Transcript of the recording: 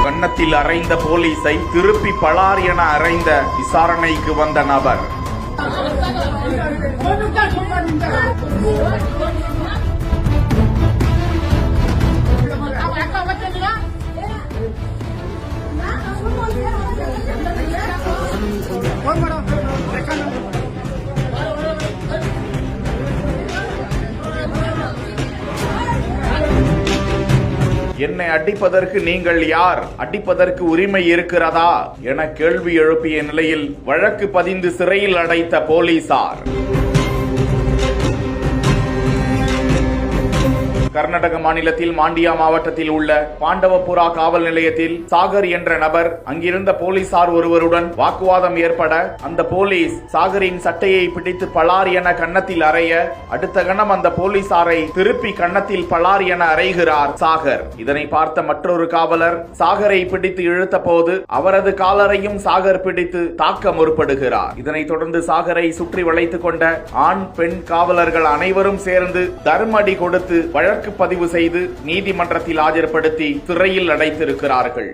கன்னத்தில் அறைந்த போலீஸை திருப்பி பளார் என அறைந்த விசாரணைக்கு வந்த நபர். என்னை அடிப்பதற்கு நீங்கள் யார்? அடிப்பதற்கு உரிமை இருக்கிறதா என கேள்வி எழுப்பிய நிலையில் வழக்கு பதிந்து சிறையில் அடைத்த போலீசார். கர்நாடக மாநிலத்தில் மாண்டியா மாவட்டத்தில் உள்ள பாண்டவபுரா காவல் நிலையத்தில் சாகர் என்ற நபர் அங்கிருந்த போலீசார் ஒருவருடன் வாக்குவாதம் ஏற்பட அந்த போலீஸ் சாகரின் சட்டையை பிடித்து பளார் என கன்னத்தில் அறைய அடுத்த கணம் அந்த போலீசாரை திருப்பி கன்னத்தில் பளார் என அறைகிறார் சாகர். இதனை பார்த்த மற்றொரு காவலர் சாகரை பிடித்து இழுத்த போது அவரது காலரையும் சாகர் பிடித்து தாக்க முற்படுகிறார். இதனைத் தொடர்ந்து சாகரை சுற்றி வளைத்துக் கொண்ட ஆண் பெண் காவலர்கள் அனைவரும் சேர்ந்து தர்மடி கொடுத்து வழக்கு பதிவு செய்து நீதிமன்றத்தில் ஆஜர்படுத்தி சிறையில் அடைத்திருக்கிறார்கள்.